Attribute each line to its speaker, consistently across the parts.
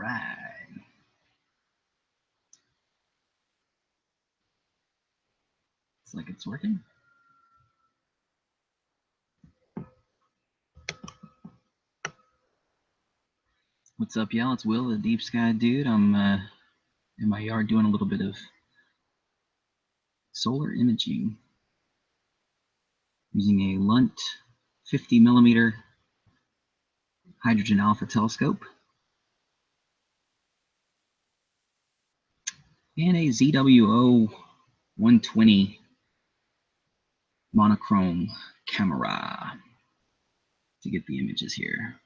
Speaker 1: right. Looks like it's working. What's up, y'all? It's Will, the Deep Sky Dude. I'm in my yard doing a little bit of solar imaging using a Lunt 50 millimeter hydrogen alpha telescope and a ZWO 120 monochrome camera to get the images here.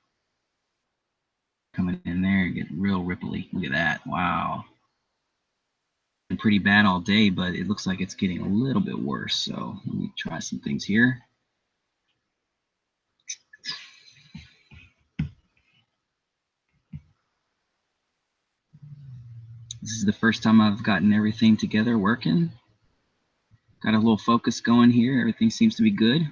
Speaker 1: Coming in there, get real ripply. Look at that. Wow. Been pretty bad all day, but it looks like it's getting a little bit worse. So let me try some things here. This is the first time I've gotten everything together working. Got a little focus going here. Everything seems to be good.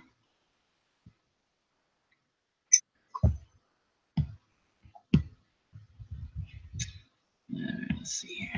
Speaker 1: Let's see here.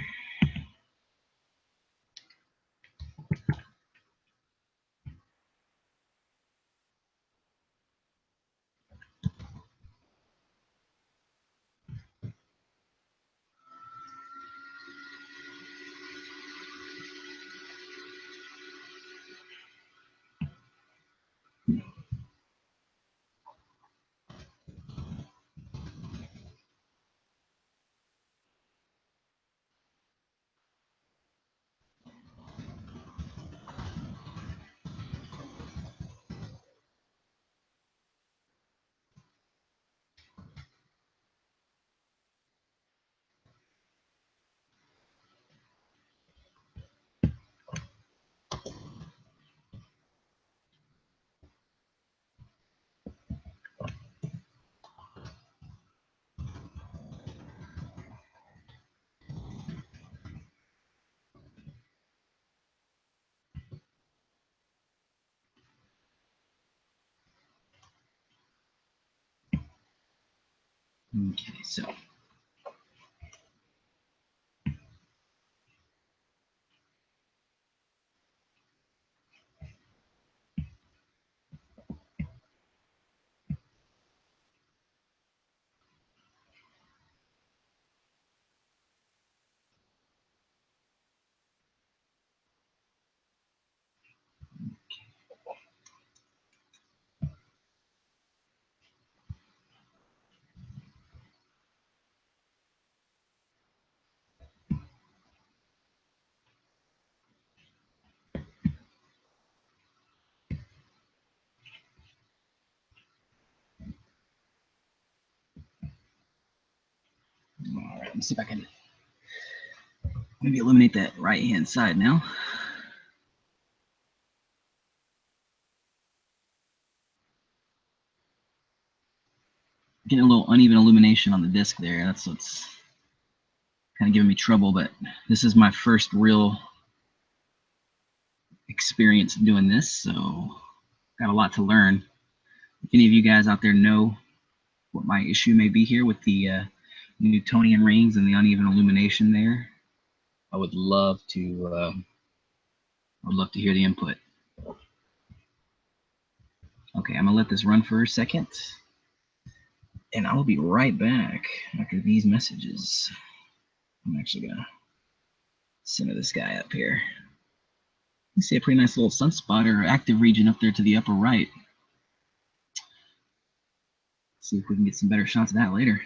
Speaker 1: Okay, so all right, let me see if I can maybe eliminate that right-hand side now. Getting a little uneven illumination on the disc there. That's what's kind of giving me trouble, but this is my first real experience doing this, so got a lot to learn. If any of you guys out there know what my issue may be here with the Newtonian rings and the uneven illumination there, I would love to hear the input. Okay, I'm gonna let this run for a second, and I will be right back after these messages. I'm actually gonna center this guy up here. You see a pretty nice little sunspot or active region up there to the upper right. See if we can get some better shots of that later.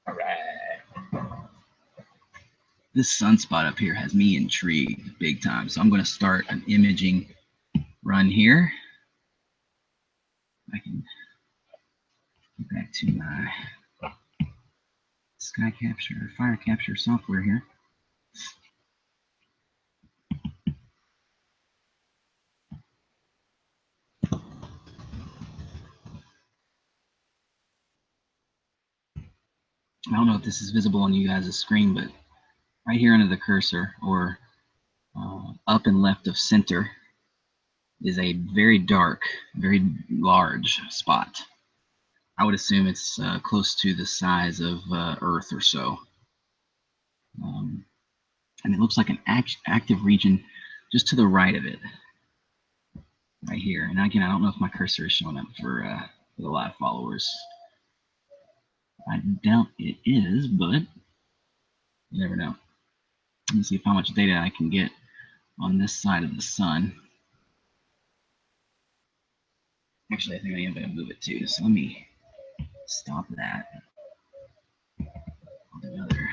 Speaker 1: All right. This sunspot up here has me intrigued big time. So I'm going to start an imaging run here. I can get back to my sky capture, fire capture software here. I don't know if this is visible on you guys' screen, but right here under the cursor, or up and left of center, is a very dark, very large spot. I would assume it's close to the size of Earth or so. And it looks like an active region just to the right of it, right here. And again, I don't know if my cursor is showing up for the live followers. I doubt it is, but you never know. Let me see how much data I can get on this side of the sun. Actually, I think I am going to move it too. So let me stop that. I'll do another.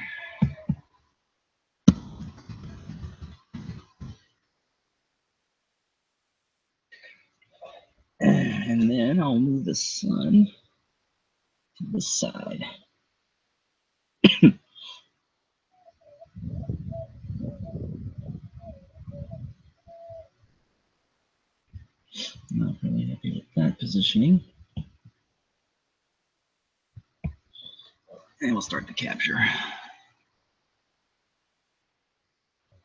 Speaker 1: And then I'll move the sun to the side. Not really happy with that positioning. And we'll start the capture.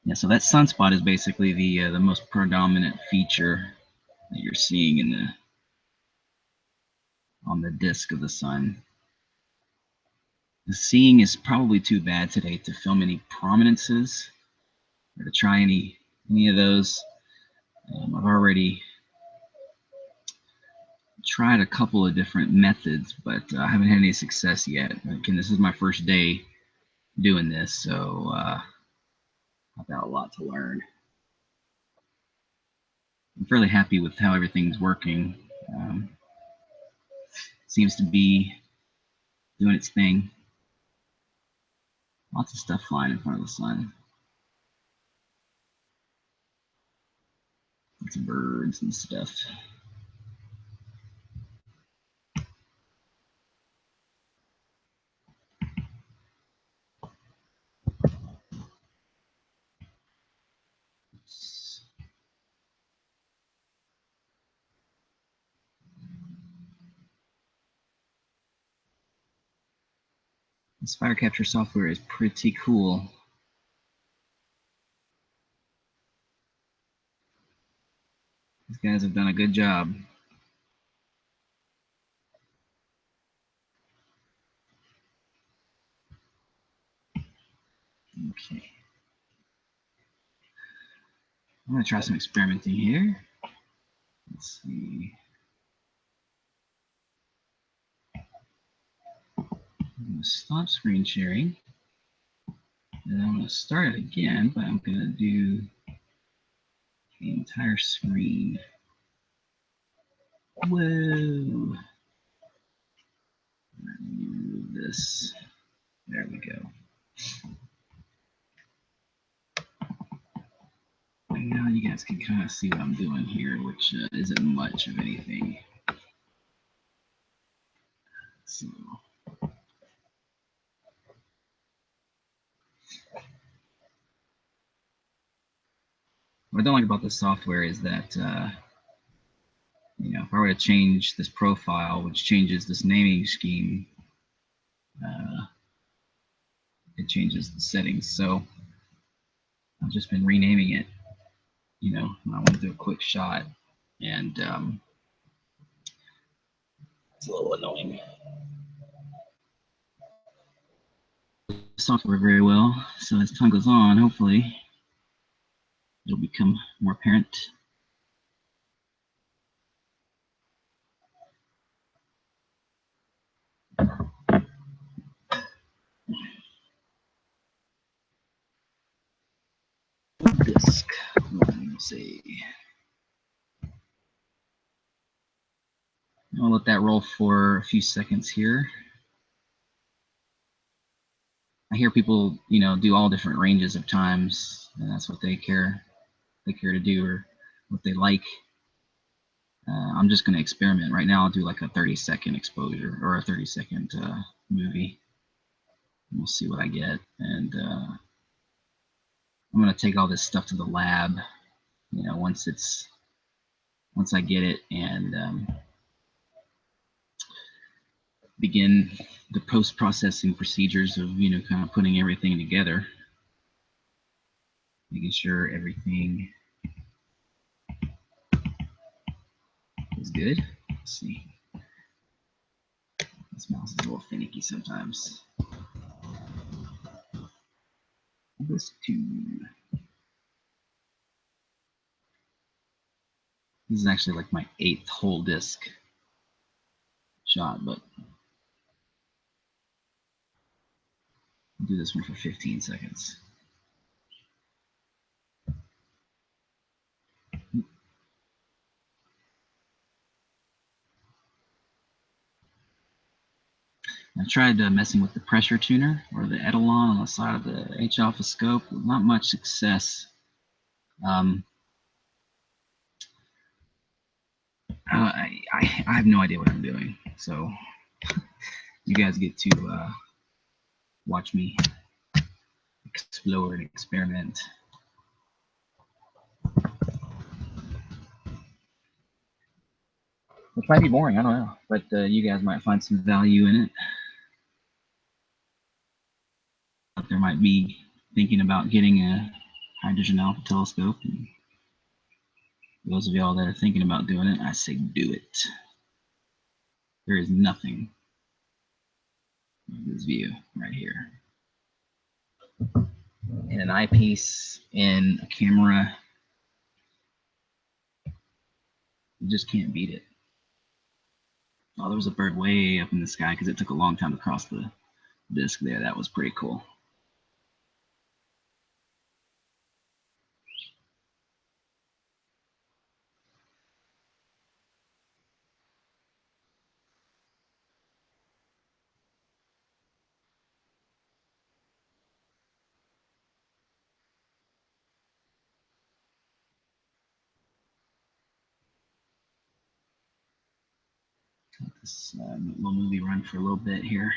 Speaker 1: Yeah, so that sunspot is basically the most predominant feature that you're seeing in on the disk of the sun. The seeing is probably too bad today to film any prominences or to try any of those. I've already tried a couple of different methods, but I haven't had any success yet. Again, this is my first day doing this, so I've got a lot to learn. I'm fairly happy with how everything's working. Seems to be doing its thing. Lots of stuff flying in front of the sun. Lots of birds and stuff. This fire capture software is pretty cool. These guys have done a good job. Okay. I'm going to try some experimenting here. Let's see. I'm going to stop screen sharing. And I'm going to start it again, but I'm going to do the entire screen. Whoa. Let me move this. There we go. And now you guys can kind of see what I'm doing here, which isn't much of anything. So. What I don't like about this software is that, you know, if I were to change this profile, which changes this naming scheme, it changes the settings. So I've just been renaming it, you know, when I want to do a quick shot, and it's a little annoying. Software very well, so as time goes on, hopefully it'll become more apparent. Disk. Let's see. I'll let that roll for a few seconds here. I hear people, you know, do all different ranges of times, and that's what they care to do, or what they like. I'm just going to experiment right now. I'll do like a 30-second exposure or a 30-second movie. We'll see what I get, and I'm going to take all this stuff to the lab. You know, once I get it, and begin the post-processing procedures of, you know, kind of putting everything together, making sure everything is good. Let's see. This mouse is a little finicky sometimes. This is actually like my 8th whole disc shot, but I'll do this one for 15 seconds. I tried messing with the pressure tuner or the Etalon on the side of the H-alpha scope. Not much success. I I have no idea what I'm doing. So you guys get to watch me explore and experiment. Which might be boring, I don't know, but you guys might find some value in it. There might be thinking about getting a hydrogen alpha telescope. And those of y'all that are thinking about doing it, I say do it. There is nothing like this view right here. In an eyepiece, in a camera, you just can't beat it. Oh, there was a bird way up in the sky because it took a long time to cross the disk there. That was pretty cool. Let this little movie run for a little bit here.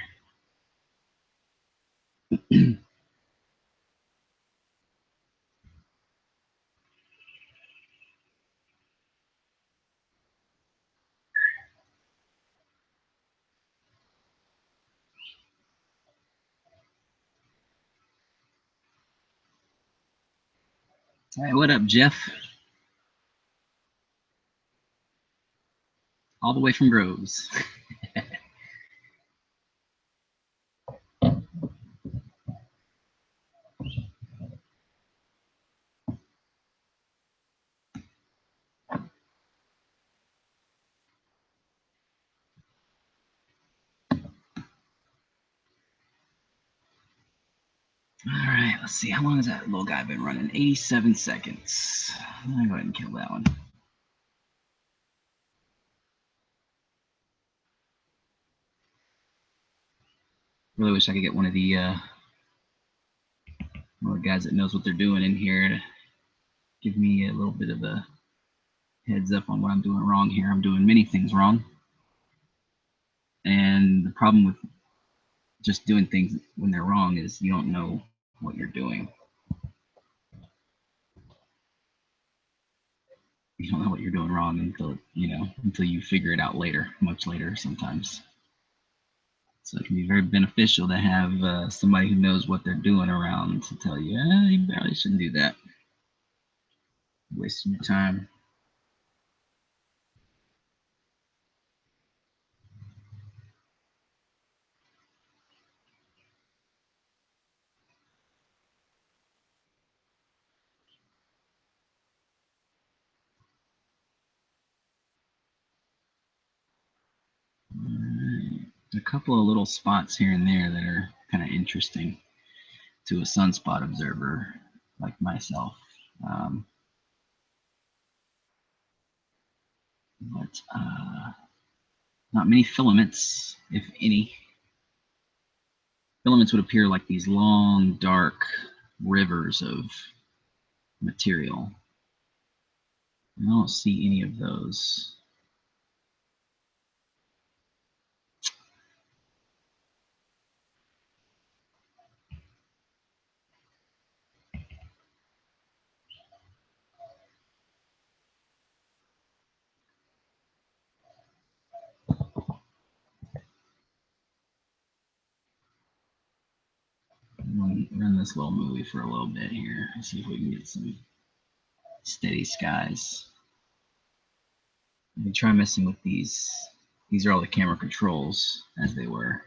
Speaker 1: Hey, what up, Jeff? All the way from Groves. All right, let's see. How long has that little guy been running? 87 seconds. I'm gonna go ahead and kill that one. Really wish I could get one of the guys that knows what they're doing in here to give me a little bit of a heads up on what I'm doing wrong here. I'm doing many things wrong. And the problem with just doing things when they're wrong is you don't know what you're doing. You don't know what you're doing wrong until you figure it out later, much later sometimes. So it can be very beneficial to have somebody who knows what they're doing around to tell you, you probably shouldn't do that. Wasting your time. A couple of little spots here and there that are kind of interesting to a sunspot observer like myself. But not many filaments, if any. Filaments would appear like these long, dark rivers of material. I don't see any of those. Run this little movie for a little bit here. See if we can get some steady skies. Let me try messing with these. These are all the camera controls as they were.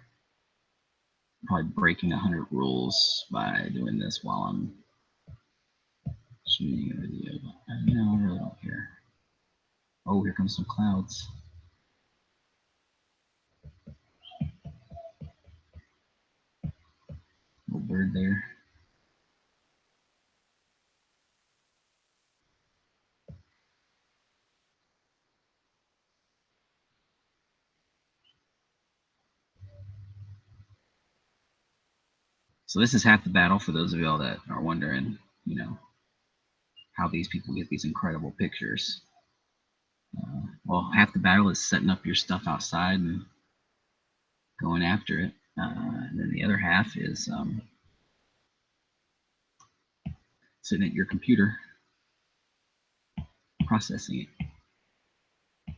Speaker 1: Probably breaking 100 rules by doing this while I'm shooting a video. But no, I really don't care. Oh, here comes some clouds. Little bird there. So this is half the battle for those of y'all that are wondering, how these people get these incredible pictures. Well, half the battle is setting up your stuff outside and going after it. And then the other half is sitting at your computer processing it,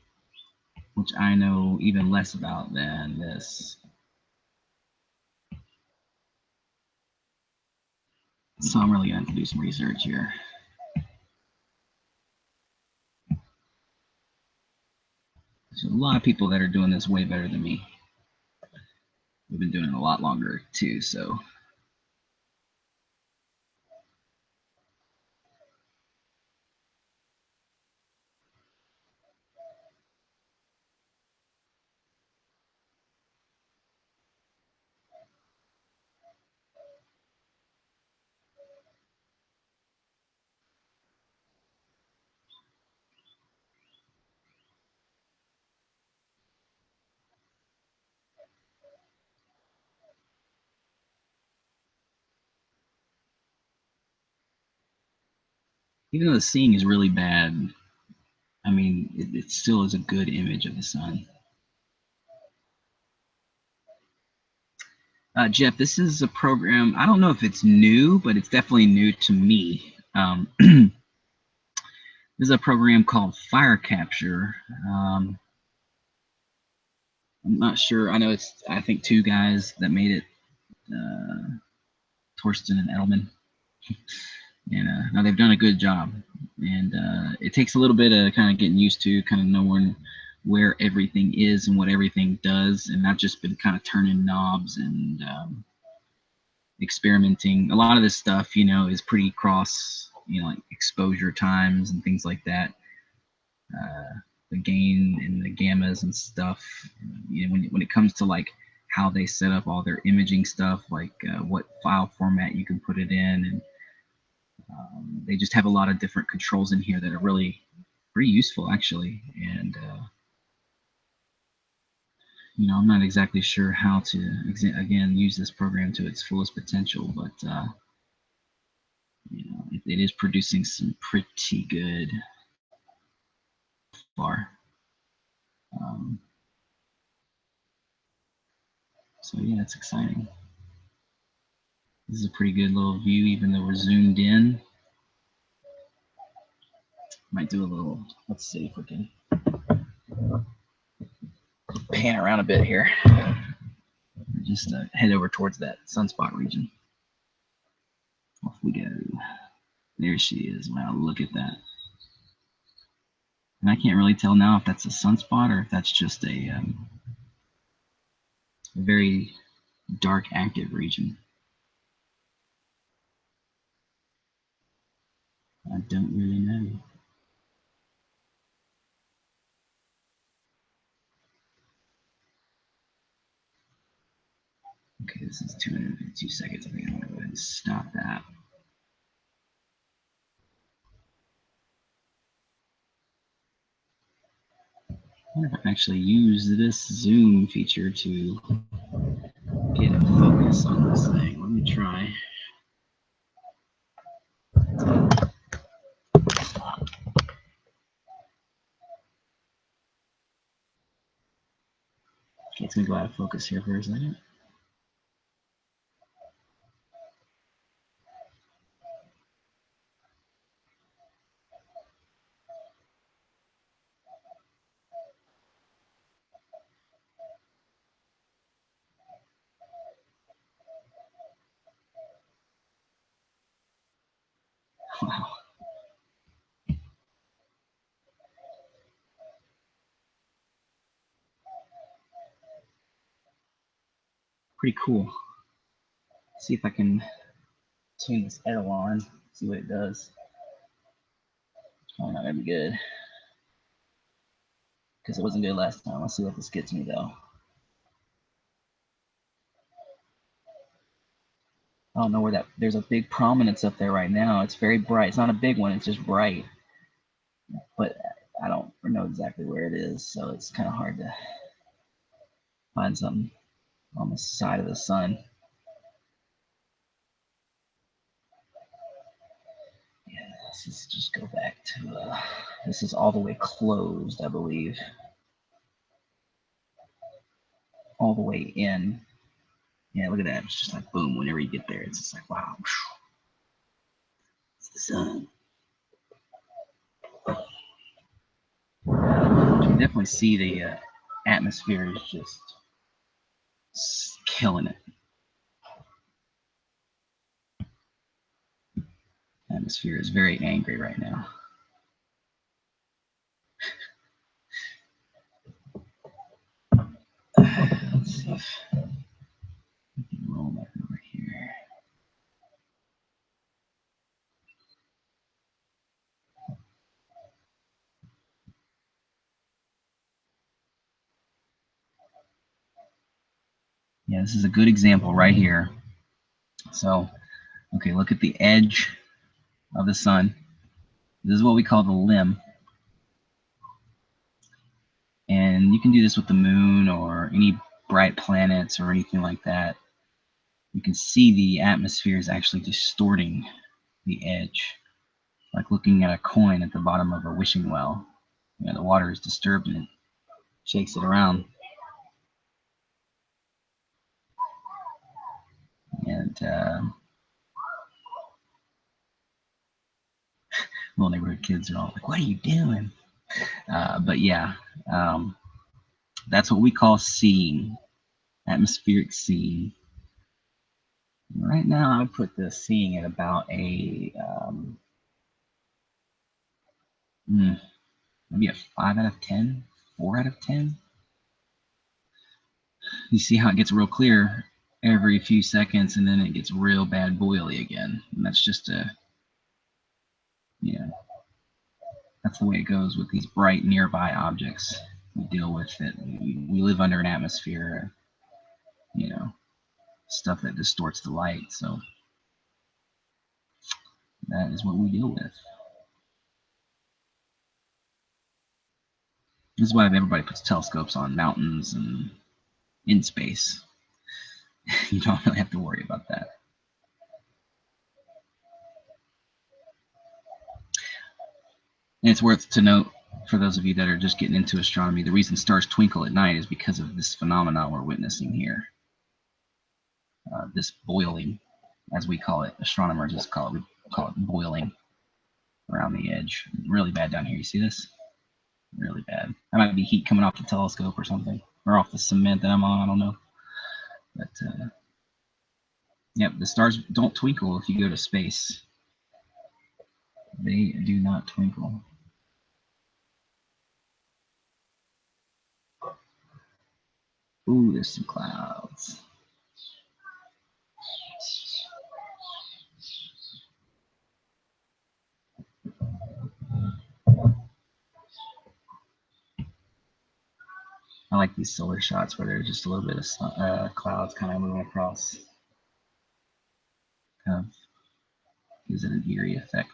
Speaker 1: which I know even less about than this. So I'm really going to have to do some research here. There's a lot of people that are doing this way better than me. We've been doing it a lot longer too, so. Even though the seeing is really bad, I mean, it still is a good image of the sun. Jeff, this is a program, I don't know if it's new, but it's definitely new to me. This is a program called Firecapture. I'm not sure. I know it's, I think, two guys that made it, Torsten and Edelman. And now they've done a good job. And it takes a little bit of kind of getting used to, kind of knowing where everything is and what everything does. And I've just been kind of turning knobs and experimenting. A lot of this stuff, you know, is pretty cross, you know, like exposure times and things like that. The gain and the gammas and stuff. You know, when it comes to like how they set up all their imaging stuff, like what file format you can put it in, and they just have a lot of different controls in here that are really pretty useful actually. And you know, I'm not exactly sure how to again use this program to its fullest potential, but you know, it is producing some pretty good far. So yeah, it's exciting. This is a pretty good little view, even though we're zoomed in. Might do a little, let's see if we can pan around a bit here. Just head over towards that sunspot region. Off we go. There she is. Wow, look at that. And I can't really tell now if that's a sunspot or if that's just a very dark active region. I don't really know. Okay, this is 252 seconds. I think I'm gonna go ahead and stop that. I wonder if I can actually use this zoom feature to get a focus on this thing. Let me try. Okay, it's gonna go out of focus here for a second. Wow. Pretty cool. Let's see if I can tune this Edelon, see what it does. Probably not gonna be good because it wasn't good last time. Let's see what this gets me though. I don't know where that, there's a big prominence up there right now. It's very bright. It's not a big one, it's just bright. But I don't know exactly where it is, so it's kind of hard to find something on the side of the sun. Yeah. Let's just go back to, this is all the way closed, I believe. All the way in. Yeah, look at that. It's just like boom, whenever you get there, it's just like, wow. It's the sun. You can definitely see the atmosphere is just killing it. Atmosphere is very angry right now. Let's see if we can roll back over here. Yeah, this is a good example right here. So, okay, look at the edge of the sun. This is what we call the limb. And you can do this with the moon or any bright planets or anything like that. You can see the atmosphere is actually distorting the edge, like looking at a coin at the bottom of a wishing well. You know, the water is disturbed and it shakes it around. And little neighborhood kids are all like, "What are you doing?" But yeah, that's what we call seeing, atmospheric seeing. Right now, I would put the seeing at about a maybe a 5 out of 10, 4 out of 10. You see how it gets real clear every few seconds, and then it gets real bad boily again. And that's just that's the way it goes with these bright nearby objects. We deal with it. We live under an atmosphere, stuff that distorts the light. So that is what we deal with. This is why everybody puts telescopes on mountains and in space. You don't really have to worry about that. And it's worth to note, for those of you that are just getting into astronomy, the reason stars twinkle at night is because of this phenomenon we're witnessing here. This boiling, as we call it, astronomers just call it boiling around the edge. Really bad down here. You see this? Really bad. That might be heat coming off the telescope or something, or off the cement that I'm on. I don't know. But yep, the stars don't twinkle if you go to space. They do not twinkle. Ooh, there's some clouds. I like these solar shots where there's just a little bit of clouds kind of moving across. Kind of gives it an eerie effect.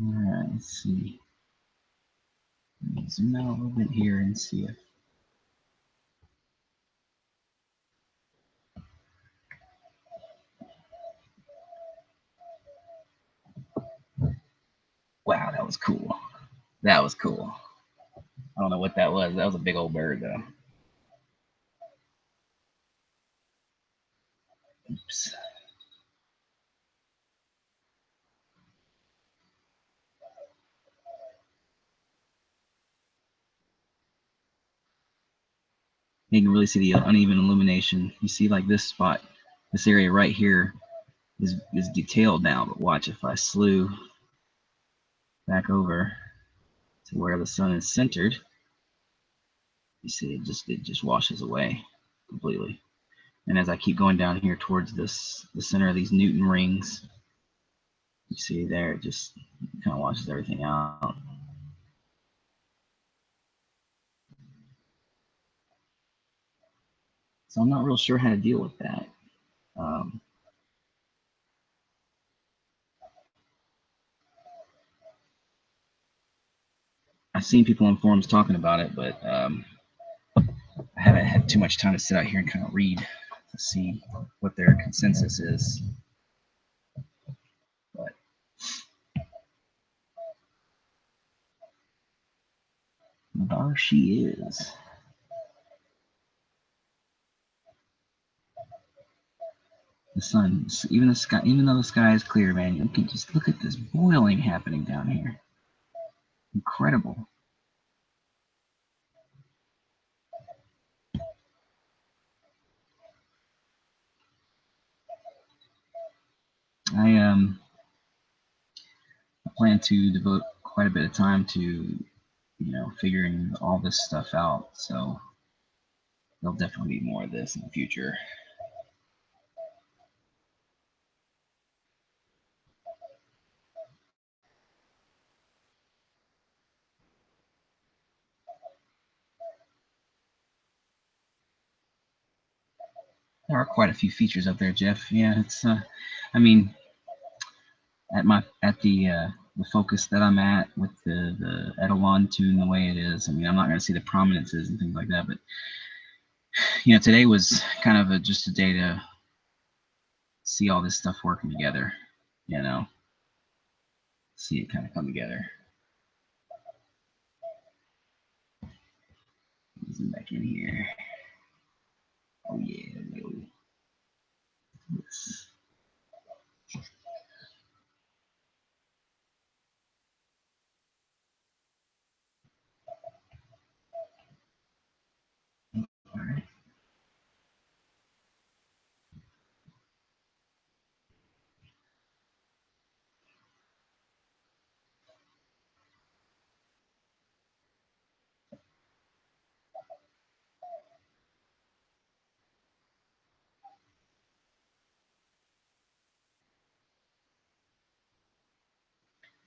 Speaker 1: All right, let's see. Let me zoom out a little bit here and see if. Wow, that was cool. That was cool. I don't know what that was. That was a big old bird, though. Oops. You can really see the uneven illumination. You see, like this spot, this area right here is detailed now. But watch, if I slew back over to where the sun is centered, you see it just washes away completely. And as I keep going down here towards the center of these Newton rings, you see there, it just kind of washes everything out. So I'm not real sure how to deal with that. I've seen people on forums talking about it, but I haven't had too much time to sit out here and kind of read to see what their consensus is. But there she is. The sun, even the sky, even though the sky is clear, man, you can just look at this boiling happening down here. Incredible. I plan to devote quite a bit of time to, figuring all this stuff out. So there'll definitely be more of this in the future. There are quite a few features up there, Jeff. Yeah, it's I mean, at the focus that I'm at with the Edelon tune the way it is. I mean, I'm not going to see the prominences and things like that, but today was kind of just a day to see all this stuff working together. See it kind of come together. Zoom back in here. Oh yeah, yes. All right.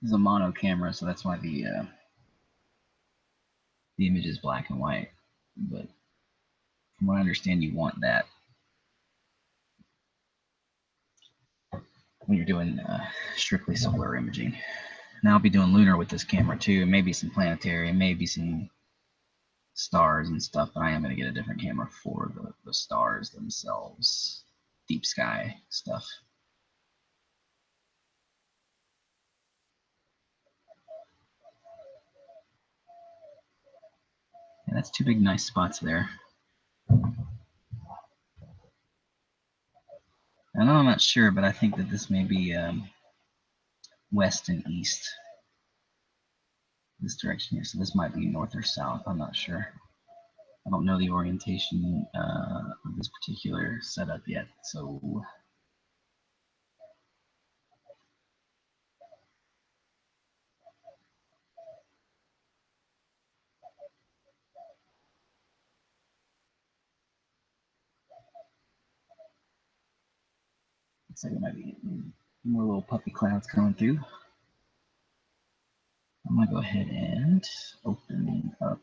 Speaker 1: This is a mono camera, so that's why the image is black and white. But from what I understand, you want that when you're doing strictly solar imaging. Now I'll be doing lunar with this camera too, maybe some planetary, maybe some stars and stuff, but I am going to get a different camera for the stars themselves, deep sky stuff. Yeah, that's two big nice spots there. I know I'm not sure, but I think that this may be west and east. This direction here, so this might be north or south. I'm not sure. I don't know the orientation of this particular setup yet, so looks like it might be more little puppy clouds coming through. I'm gonna go ahead and open up.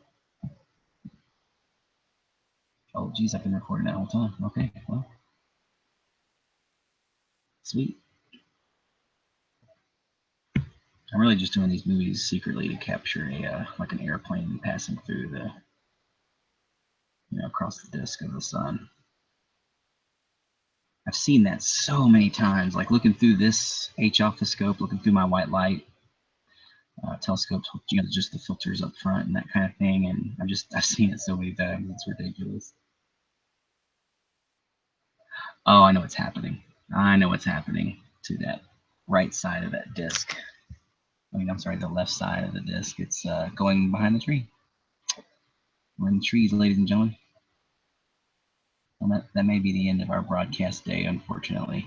Speaker 1: Oh, geez, I've been recording that whole time. Okay, well, sweet. I'm really just doing these movies secretly to capture a like an airplane passing through the, across the disk of the sun. I've seen that so many times, like looking through this H-alpha scope, looking through my white light telescopes, just the filters up front and that kind of thing. And I've seen it so many times, it's ridiculous. Oh, I know what's happening. I know what's happening to that right side of that disk. I'm sorry, the left side of the disk. It's going behind the tree. We're in the trees, ladies and gentlemen. Well, that may be the end of our broadcast day, unfortunately.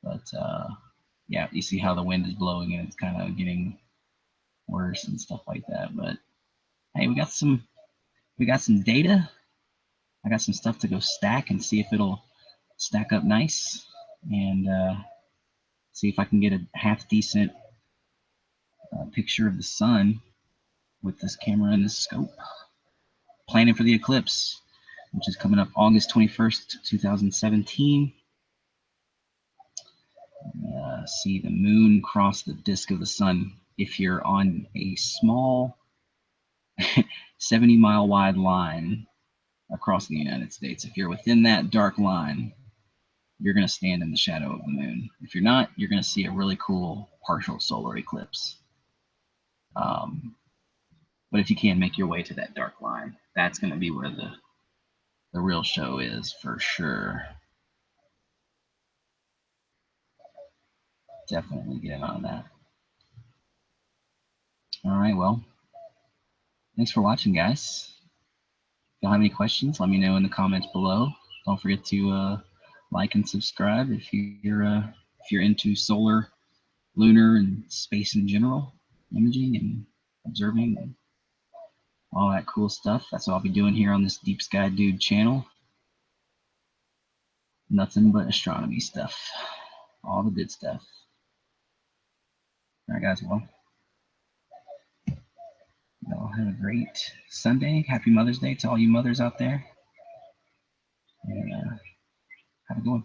Speaker 1: But yeah, you see how the wind is blowing and it's kind of getting worse and stuff like that. But hey, we got some data. I got some stuff to go stack and see if it'll stack up nice, and see if I can get a half decent picture of the sun with this camera and this scope. Planning for the eclipse. which is coming up August 21st, 2017. See the moon cross the disk of the sun if you're on a small 70-mile wide line across the United States. If you're within that dark line, you're going to stand in the shadow of the moon. If you're not, you're going to see a really cool partial solar eclipse. But if you can make your way to that dark line, that's going to be where the real show is for sure. Definitely get in on that. All right, well, thanks for watching, guys. If y'all have any questions, let me know in the comments below. Don't forget to like and subscribe if you're into solar, lunar, and space in general, imaging and observing and all that cool stuff. That's what I'll be doing here on this Deep Sky Dude channel. Nothing but astronomy stuff. All the good stuff. All right, guys, well, y'all have a great Sunday. Happy Mother's Day to all you mothers out there. And have a good one.